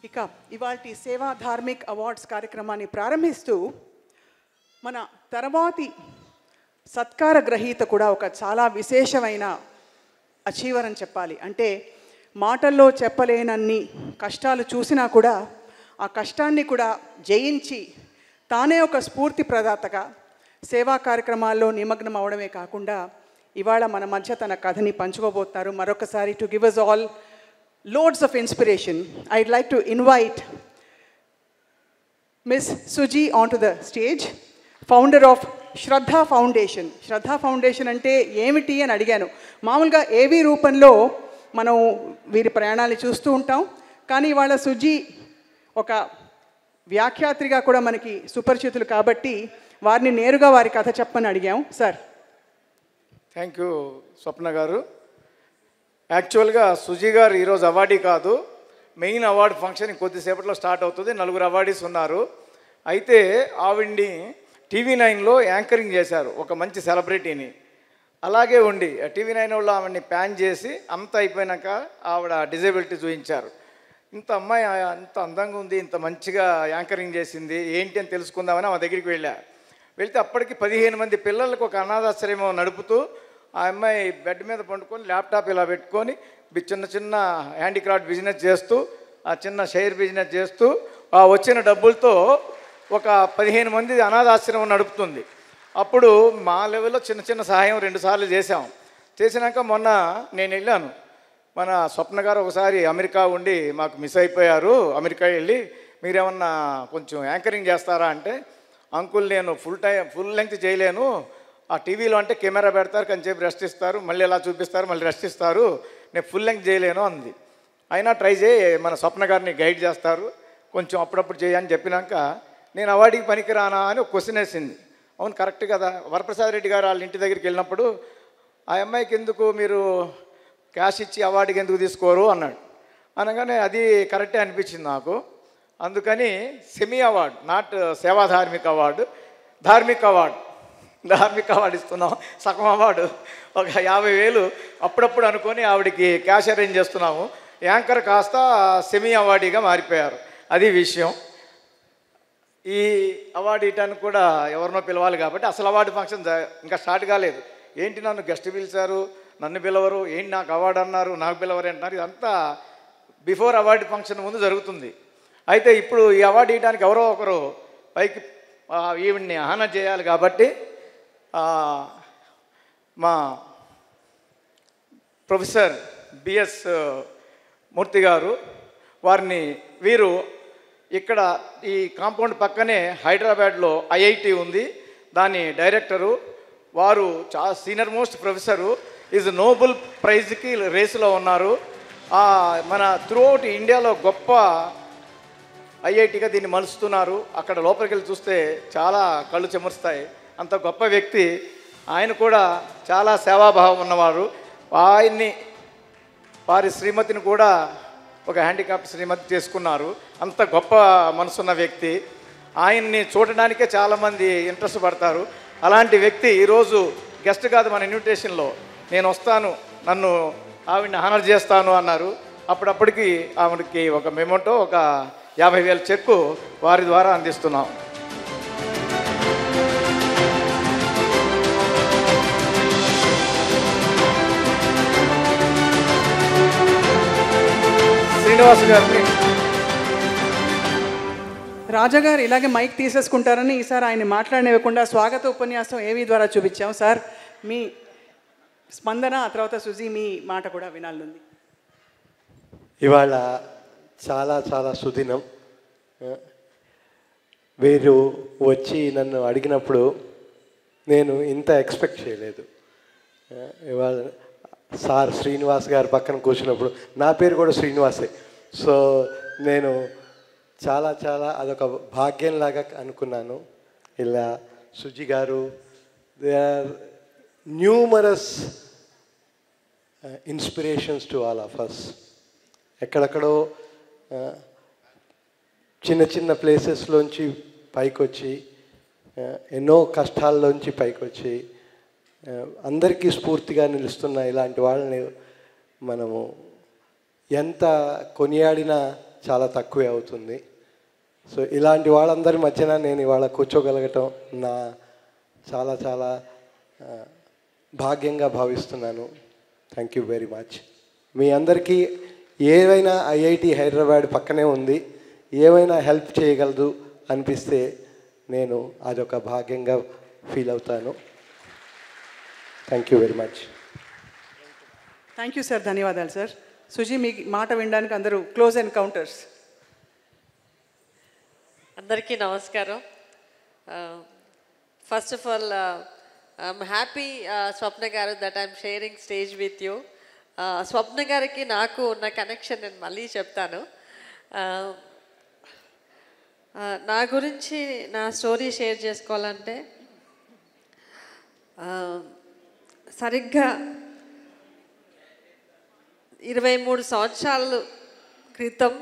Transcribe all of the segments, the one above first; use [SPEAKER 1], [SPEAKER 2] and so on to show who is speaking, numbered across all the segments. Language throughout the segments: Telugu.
[SPEAKER 1] ఇక ఇవాల్టి సేవా ధార్మిక్ అవార్డ్స్ కార్యక్రమాన్ని ప్రారంభిస్తూ మన తర్వాతి సత్కార గ్రహీత కూడా ఒక చాలా విశేషమైన అచీవర్ అని చెప్పాలి. అంటే మాటల్లో చెప్పలేనన్ని కష్టాలు చూసినా కూడా ఆ కష్టాన్ని కూడా జయించి తానే ఒక స్ఫూర్తి ప్రదాతగా సేవా కార్యక్రమాల్లో నిమగ్నం అవడమే కాకుండా ఇవాళ మన మధ్య తన కథని పంచుకోబోతున్నారు. మరొకసారి to give us all loads of inspiration, I'd like to invite Miss Suji onto the stage, founder of Shraddha Foundation. Shraddha Foundation అంటే ఏమిటి అని అడిగాను. మామూలుగా ఏవి రూపంలో మనం వీరి ప్రయాణాలు చూస్తూ ఉంటాం, కానీ ఇవాళ సుజీ ఒక వ్యాఖ్యాత్రిగా కూడా మనకి సుపరిచితులు కాబట్టి వారిని నేరుగా వారి కథ చెప్పని అడిగాం. సార్.
[SPEAKER 2] థ్యాంక్ యూ స్వప్న గారు. యాక్చువల్గా సుజీ గారు ఈరోజు అవార్డీ కాదు, మెయిన్ అవార్డు ఫంక్షన్ కొద్దిసేపట్లో స్టార్ట్ అవుతుంది. 4 అవార్డీస్ ఉన్నారు. అయితే ఆవిడ్ని TV9లో యాంకరింగ్ చేశారు, ఒక మంచి సెలబ్రిటీని. అలాగే ఉండి TV9 వాళ్ళు ఆవిడ్ని ప్యాన్ చేసి అంత అయిపోయినాక ఆవిడ డిజేబిలిటీ చూపించారు. ఇంత అమ్మాయి అంత అందంగా ఉంది, ఇంత మంచిగా యాంకరింగ్ చేసింది, ఏంటి అని తెలుసుకుందామని ఆమె దగ్గరికి వెళ్తే అప్పటికి 15 మంది పిల్లలకు ఒక అనాథాశ్రయం నడుపుతూ ఆ అమ్మాయి బెడ్ మీద పండుకొని ల్యాప్టాప్ ఇలా పెట్టుకొని చిన్న చిన్న హ్యాండీక్రాఫ్ట్ బిజినెస్ చేస్తూ, ఆ చిన్న షైర్ బిజినెస్ చేస్తూ ఆ వచ్చిన డబ్బులతో ఒక 15 మంది అనాథాశ్రమం నడుపుతుంది. అప్పుడు మా లెవెల్లో చిన్న చిన్న సహాయం 2 సార్లు చేశాం. చేసినాక మొన్న నేను వెళ్ళాను. మన స్వప్న గారు ఒకసారి అమెరికా ఉండి మాకు మిస్ అయిపోయారు, అమెరికా వెళ్ళి మీరేమన్నా కొంచెం యాంకరింగ్ చేస్తారా అంటే, అంకుల్ నేను ఫుల్ లెంగ్త్ చేయలేను, ఆ టీవీలో అంటే కెమెరా పెడతారు, కొంచెంసేపు రెస్ట్ ఇస్తారు, మళ్ళీ ఎలా చూపిస్తారు, మళ్ళీ రెస్ట్ ఇస్తారు, నేను ఫుల్ లెంగ్త్ చేయలేను అంది. అయినా ట్రై చేయి, మన స్వప్న గారిని గైడ్ చేస్తారు, కొంచెం అప్పుడప్పుడు చేయని చెప్పినాక నేను అవార్డుకి పనికిరానా అని ఒక క్వశ్చన్ వేసింది. అవును కరెక్ట్ కదా. వరప్రసాద్ రెడ్డి గారు వాళ్ళ ఇంటి దగ్గరికి వెళ్ళినప్పుడు ఆ అమ్మాయికి ఎందుకు మీరు క్యాష్ ఇచ్చి అవార్డుకి ఎందుకు తీసుకోరు అన్నాడు. అనగానే అది కరెక్టే అనిపించింది నాకు. అందుకని సెమీ అవార్డు, నాట్ సేవా ధార్మిక్ అవార్డు, ధార్మిక్ అవార్డు ఇస్తున్నాం. సగం అవార్డు ఒక 50,000 అప్పుడప్పుడు అనుకొని ఆవిడకి క్యాష్ అరేంజ్ చేస్తున్నాము. యాంకర్ కాస్త సెమీ అవార్డీగా మారిపోయారు. అది విషయం. ఈ అవార్డు ఇవ్వడానికి కూడా ఎవరినో పిలవాలి కాబట్టి అసలు అవార్డు ఫంక్షన్ ఇంకా స్టార్ట్ కాలేదు. ఏంటి నన్ను గెస్ట్ పిలిచారు, నన్ను పిలవరు, ఏంటి నాకు అవార్డు అన్నారు, నాకు పిలవరు అంటున్నారు. ఇదంతా బిఫోర్ అవార్డు ఫంక్షన్ ముందు జరుగుతుంది. అయితే ఇప్పుడు ఈ అవార్డు ఇవ్వడానికి ఎవరో ఒకరు పైకి ఈవిడ్ని ఆహ్వానం చేయాలి కాబట్టి మా ప్రొఫెసర్ బిఎస్ మూర్తి గారు వీరు ఇక్కడ ఈ కాంపౌండ్ పక్కనే హైదరాబాద్లో ఐఐటి ఉంది, దాని డైరెక్టరు, వారు చాలా senior most professor, is Nobel ప్రైజ్కి రేసులో ఉన్నారు. మన త్రూఅవుట్ ఇండియాలో గొప్ప ఐఐటిగా దీన్ని మలుస్తున్నారు. అక్కడ లోపలికి వెళ్ళి చూస్తే చాలా కళ్ళు చెమరుస్తాయి, అంత గొప్ప వ్యక్తి. ఆయన కూడా చాలా సేవాభావం ఉన్నవారు. వారి శ్రీమతిని కూడా ఒక హ్యాండిక్యాప్డ్ శ్రీమతి చేసుకున్నారు. అంత గొప్ప మనసున్న వ్యక్తి. ఆయన్ని చూడడానికే చాలామంది ఇంట్రెస్ట్ పడతారు. అలాంటి వ్యక్తి ఈరోజు గెస్ట్ కాదు మన ఇన్విటేషన్లో. నేను వస్తాను, నన్ను ఆవిడని హానర్ చేస్తాను అన్నారు. అప్పుడప్పటికి ఆవిడకి ఒక మెమోటో, ఒక 50,000 చెక్కు వారి ద్వారా అందిస్తున్నాం. శ్రీనివాస్ గారిని
[SPEAKER 1] రాజాగారు ఇలాగే మైక్ తీసేసుకుంటారని ఈసారి ఆయన మాట్లాడనివ్వకుండా స్వాగత ఉపన్యాసం ఏవి ద్వారా చూపించాం. సార్ మీ స్పందన, ఆ తర్వాత సుజీ మీ మాట కూడా వినాలనుంది.
[SPEAKER 3] ఇవాళ చాలా చాలా సుదినం. వీరు వచ్చి నన్ను అడిగినప్పుడు నేను ఇంత ఎక్స్పెక్ట్ చేయలేదు. ఇవాళ సార్ శ్రీనివాస్ గారి పక్కన కూర్చున్నప్పుడు నా పేరు కూడా శ్రీనివాసే. సో నేను చాలా చాలా అదొక భాగ్యంలాగా అనుకున్నాను. ఇలా సుజీ గారు, they are numerous inspirations to all of us. ఎక్కడెక్కడో చిన్న చిన్న ప్లేసెస్లోంచి పైకొచ్చి, ఎన్నో కష్టాల్లోంచి పైకొచ్చి అందరికీ స్ఫూర్తిగా నిలుస్తున్న ఇలాంటి వాళ్ళని మనము ఎంత కొనియాడినా చాలా తక్కువే అవుతుంది. సో ఇలాంటి వాళ్ళందరి మధ్యన నేను ఇవాళ కూర్చోగలగటం నా చాలా చాలా భాగ్యంగా భావిస్తున్నాను. Thank you very much. మీ అందరికీ ఏవైనా ఐఐటి హైదరాబాద్ పక్కనే ఉంది, ఏవైనా హెల్ప్ చేయగలదు అనిపిస్తే నేను అదొక భాగ్యంగా ఫీల్ అవుతాను. Thank you very much.
[SPEAKER 1] Thank you sir, ధన్యవాదాలు సార్. సుజీ, మీ మాట వినడానికి అందరూ క్లోజ్ ఎన్కౌంటర్స్.
[SPEAKER 4] అందరికీ నమస్కారం. First of all I'm happy Swapna గారు that I'm sharing stage with you. Swapna గారికి నాకు ఉన్న కనెక్షన్ నేను మళ్ళీ చెప్తాను. నా గురించి నా స్టోరీ షేర్ చేసుకోవాలంటే సరిగ్గా 23 సంవత్సరాల క్రితం,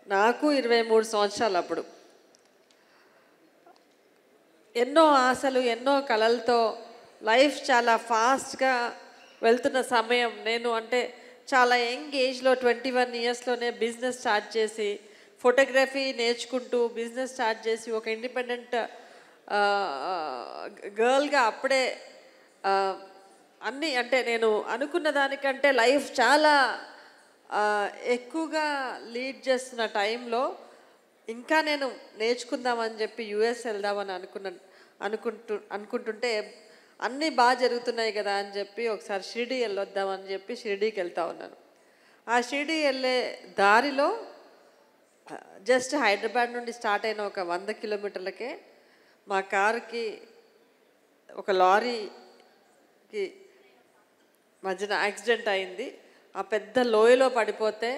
[SPEAKER 4] నాకు 23 సంవత్సరాలు అప్పుడు, ఎన్నో ఆశలు ఎన్నో కలలతో లైఫ్ చాలా ఫాస్ట్గా వెళ్తున్న సమయం. నేను అంటే చాలా యంగ్ ఏజ్లో 21 ఇయర్స్లోనే బిజినెస్ స్టార్ట్ చేసి, ఫోటోగ్రఫీ నేర్చుకుంటూ బిజినెస్ స్టార్ట్ చేసి, ఒక ఇండిపెండెంట్ గర్ల్గా అప్పుడే అన్నీ అంటే నేను అనుకున్న దానికంటే లైఫ్ చాలా ఎక్కువగా లీడ్ చేస్తున్న టైంలో ఇంకా నేను నేర్చుకుందామని చెప్పి యుఎస్ వెళ్దామని అనుకుంటుంటే అన్నీ బాగా జరుగుతున్నాయి కదా అని చెప్పి ఒకసారి షిరిడీ వెళ్ళొద్దామని చెప్పి షిరిడీకి వెళ్తా ఉన్నాను. ఆ షిరిడీ వెళ్ళే దారిలో జస్ట్ హైదరాబాద్ నుండి స్టార్ట్ అయిన ఒక 100 కిలోమీటర్లకే మా కారుకి ఒక లారీకి మధ్యన యాక్సిడెంట్ అయింది. ఆ పెద్ద లోయలో పడిపోతే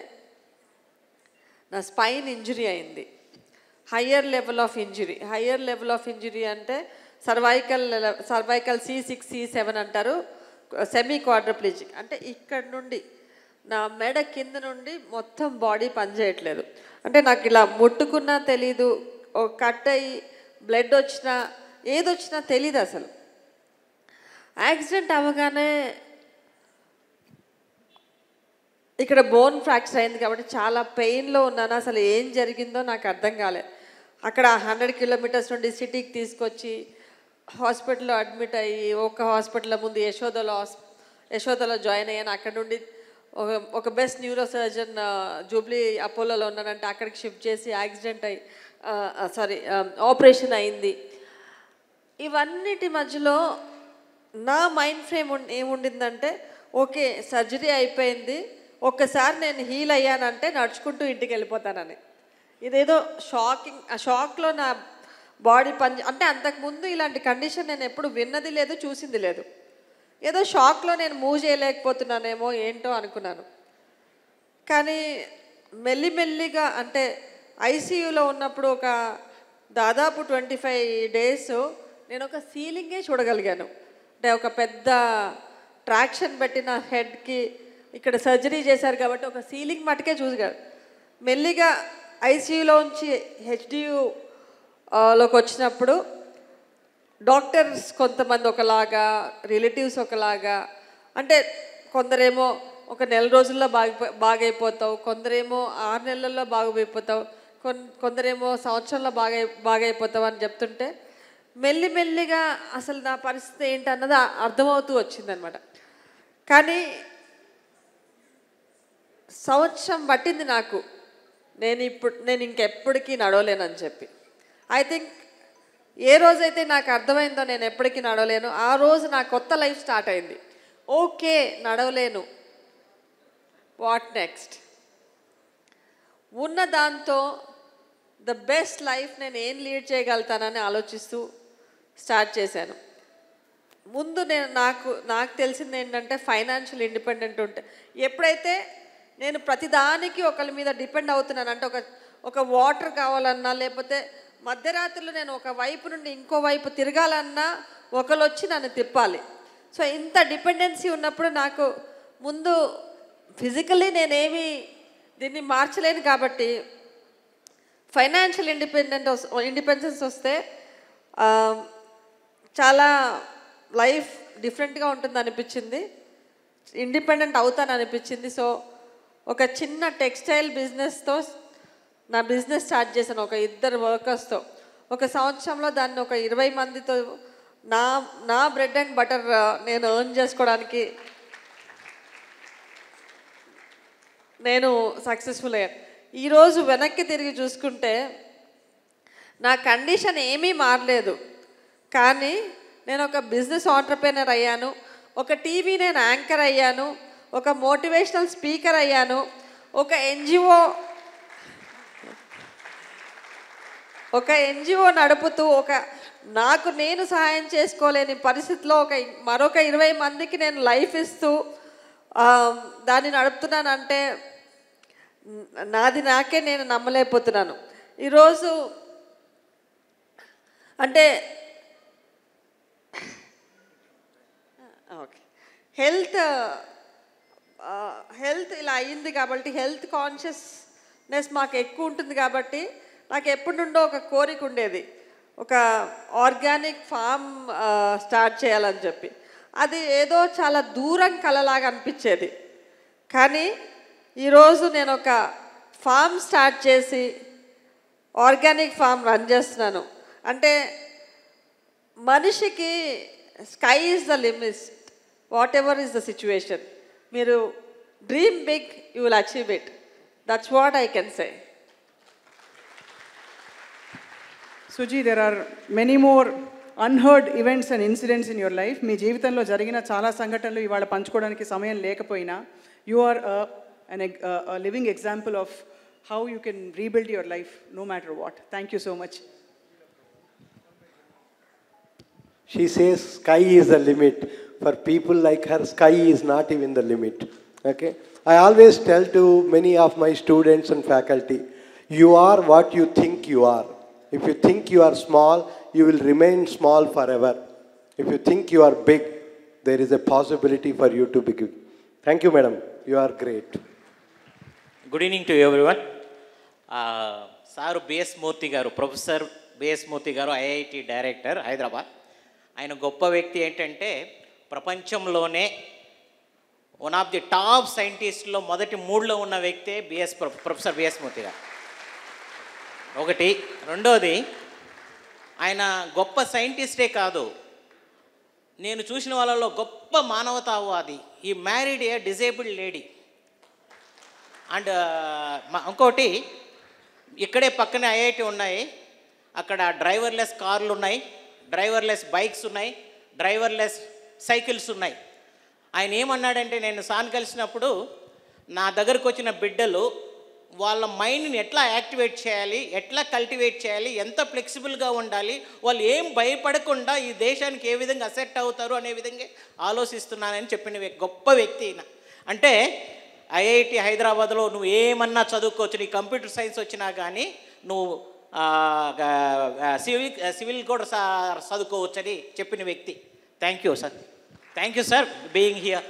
[SPEAKER 4] నా స్పైన్ ఇంజరీ అయింది. హయ్యర్ లెవెల్ ఆఫ్ ఇంజరీ అంటే సర్వైకల్ C6 C7 అంటారు, సెమీ క్వాడ్రిప్లీజిక్. అంటే ఇక్కడ నుండి నా మెడ కింద నుండి మొత్తం బాడీ పనిచేయట్లేదు. అంటే నాకు ఇలా ముట్టుకున్నా తెలీదు, కట్ అయ్యి బ్లడ్ వచ్చినా ఏదొచ్చినా తెలీదు అసలు. యాక్సిడెంట్ అవ్వగానే ఇక్కడ బోన్ ఫ్రాక్చర్ అయింది కాబట్టి చాలా పెయిన్లో ఉన్నాను. అసలు ఏం జరిగిందో నాకు అర్థం కాలేదు. అక్కడ 100 కిలోమీటర్స్ నుండి సిటీకి తీసుకొచ్చి హాస్పిటల్లో అడ్మిట్ అయ్యి, ఒక హాస్పిటల్ ముందు యశోదలో జాయిన్ అయ్యాను. అక్కడ నుండి ఒక బెస్ట్ న్యూరో సర్జన్ జూబ్లీ అపోలోలో ఉన్నానంటే అక్కడికి షిఫ్ట్ చేసి యాక్సిడెంట్ అయ్యి ఆపరేషన్ అయింది. ఇవన్నిటి మధ్యలో నా మైండ్ ఫ్రేమ్ ఏముండిందంటే, ఓకే సర్జరీ అయిపోయింది, ఒక్కసారి నేను హీల్ అయ్యానంటే నడుచుకుంటూ ఇంటికి వెళ్ళిపోతానని. ఇదేదో షాకింగ్. ఆ షాక్లో నా బాడీ అంటే అంతకుముందు ఇలాంటి కండిషన్ నేను ఎప్పుడు విన్నది లేదు, చూసింది లేదు. ఏదో షాక్లో నేను మూవ్ చేయలేకపోతున్నానేమో ఏంటో అనుకున్నాను. కానీ మెల్లిమెల్లిగా అంటే ఐసీయూలో ఉన్నప్పుడు ఒక దాదాపు 25 డేస్ నేను ఒక సీలింగే చూడగలిగాను. అంటే ఒక పెద్ద ట్రాక్షన్ పెట్టిన హెడ్కి ఇక్కడ సర్జరీ చేశారు కాబట్టి ఒక సీలింగ్ మటుకే చూసారు. మెల్లిగా ఐసీయూలోంచి హెచ్డియూలోకి వచ్చినప్పుడు డాక్టర్స్ కొంతమంది ఒకలాగా, రిలేటివ్స్ ఒకలాగా. అంటే కొందరేమో ఒక నెల రోజుల్లో బాగైపోతావు, కొందరేమో 6 నెలల్లో బాగైపోతావు, కొందరేమో సంవత్సరంలో బాగైపోతావు అని చెప్తుంటే మెల్లిమెల్లిగా అసలు నా పరిస్థితి ఏంటన్నది అర్థమవుతూ వచ్చిందనమాట. కానీ సంవత్సరం పట్టింది నాకు నేను ఇంకెప్పటికీ నడవలేనని చెప్పి. ఐ థింక్ ఏ రోజైతే నాకు అర్థమైందో నేను ఎప్పటికీ నడవలేను, ఆ రోజు నా కొత్త లైఫ్ స్టార్ట్ అయింది. ఓకే నడవలేను, వాట్ నెక్స్ట్? ఉన్న దాంతో ద బెస్ట్ లైఫ్ నేను ఏం లీడ్ చేయగలుగుతానని ఆలోచిస్తూ స్టార్ట్ చేశాను. ముందు నాకు తెలిసింది ఏంటంటే ఫైనాన్షియల్ ఇండిపెండెంట్ ఉంటే, ఎప్పుడైతే నేను ప్రతిదానికి ఒకరి మీద డిపెండ్ అవుతున్నాను అంటే ఒక వాటర్ కావాలన్నా, లేకపోతే మధ్యరాత్రిలో నేను ఒక వైపు నుండి ఇంకో వైపు తిరగాలన్నా ఒకరు వచ్చి నన్ను తిప్పాలి. సో ఇంత డిపెండెన్సీ ఉన్నప్పుడు నాకు ముందు ఫిజికల్లీ నేనేమి దీన్ని మార్చలేను కాబట్టి ఫైనాన్షియల్ ఇండిపెండెన్స్ వస్తే చాలా లైఫ్ డిఫరెంట్గా ఉంటుంది అనిపించింది, ఇండిపెండెంట్ అవుతాను అనిపించింది. సో ఒక చిన్న టెక్స్టైల్ బిజినెస్తో నా బిజినెస్ స్టార్ట్ చేశాను, ఒక 2 వర్కర్స్తో. ఒక సంవత్సరంలో దాన్ని ఒక 20 మందితో నా బ్రెడ్ అండ్ బటర్ నేను ఎర్న్ చేసుకోవడానికి నేను సక్సెస్ఫుల్ అయ్యాను. ఈరోజు వెనక్కి తిరిగి చూసుకుంటే నా కండిషన్ ఏమీ మారలేదు, కానీ నేను ఒక బిజినెస్ ఆంటర్ప్రెనర్ అయ్యాను, ఒక టీవీ నేను యాంకర్ అయ్యాను, ఒక మోటివేషనల్ స్పీకర్ అయ్యాను, ఒక ఎన్జిఓ నడుపుతూ నాకు నేను సహాయం చేసుకోలేని పరిస్థితిలో మరొక 20 మందికి నేను లైఫ్ ఇస్తూ దాన్ని నడుపుతున్నానంటే నాకే నేను నమ్మలేకపోతున్నాను. ఈరోజు అంటే ఓకే, హెల్త్ ఇలా అయ్యింది కాబట్టి, హెల్త్ కాన్షియస్నెస్ మాకు ఎక్కువ ఉంటుంది కాబట్టి నాకు ఎప్పటి నుండో ఒక కోరిక ఉండేది, ఒక ఆర్గానిక్ ఫామ్ స్టార్ట్ చేయాలని చెప్పి. అది ఏదో చాలా దూరం కలలాగా అనిపించేది, కానీ ఈరోజు నేను ఒక ఫామ్ స్టార్ట్ చేసి ఆర్గానిక్ ఫామ్ రన్ చేస్తున్నాను. అంటే మనిషికి sky is the limit, whatever is the situation. మీరు dream big, you will achieve it. That's what I can say.
[SPEAKER 1] Suji, there are many more unheard events and incidents in your life. మీ జీవితంలో జరిగిన చాలా సంఘటనలు ఇవాళ పంచుకోవడానికి సమయం లేకపోయినా, you are a living example of how you can rebuild your life no matter what. Thank you so much.
[SPEAKER 3] She says sky is the limit. For people like her, sky is not even the limit. Okay? I always tell to many of my students and faculty, you are what you think you are. If you think you are small, you will remain small forever. If you think you are big, there is a possibility for you to be big. Thank you, madam. You are great.
[SPEAKER 5] Good evening to everyone. Sir B.S. Murthy garu, Professor B.S. Murthy garu, IIT Director, Hyderabad. ఆయన గొప్ప వ్యక్తి ఏంటంటే ప్రపంచంలోనే వన్ ఆఫ్ ది టాప్ సైంటిస్ట్లో మొదటి 3లో ఉన్న వ్యక్తే ప్రొఫెసర్ బిఎస్ మూర్తి గారు. ఒకటి. రెండోది, ఆయన గొప్ప సైంటిస్టే కాదు, నేను చూసిన వాళ్ళలో గొప్ప మానవతావాది. ఈ married A disabled lady. And ఇంకోటి, ఇక్కడే పక్కనే ఐఐటి ఉన్నాయి, అక్కడ డ్రైవర్లెస్ కార్లు ఉన్నాయి, డ్రైవర్లెస్ బైక్స్ ఉన్నాయి, డ్రైవర్లెస్ సైకిల్స్ ఉన్నాయి. ఆయన ఏమన్నాడంటే, నేను సార్ కలిసినప్పుడు నా దగ్గరకు వచ్చిన బిడ్డలు వాళ్ళ మైండ్ని ఎట్లా యాక్టివేట్ చేయాలి, ఎట్లా కల్టివేట్ చేయాలి, ఎంత ఫ్లెక్సిబుల్గా ఉండాలి, వాళ్ళు ఏం భయపడకుండా ఈ దేశానికి ఏ విధంగా అసెప్ట్ అవుతారు అనే విధంగా ఆలోచిస్తున్నానని చెప్పిన గొప్ప వ్యక్తి ఈయన. అంటే ఐఐటి హైదరాబాద్లో నువ్వు ఏమన్నా చదువుకోవచ్చు, నీ కంప్యూటర్ సైన్స్ వచ్చినా కానీ నువ్వు సివిల్ కూడా చదువుకోవచ్చని చెప్పిన వ్యక్తి. Thank you sir. Thank you sir being here.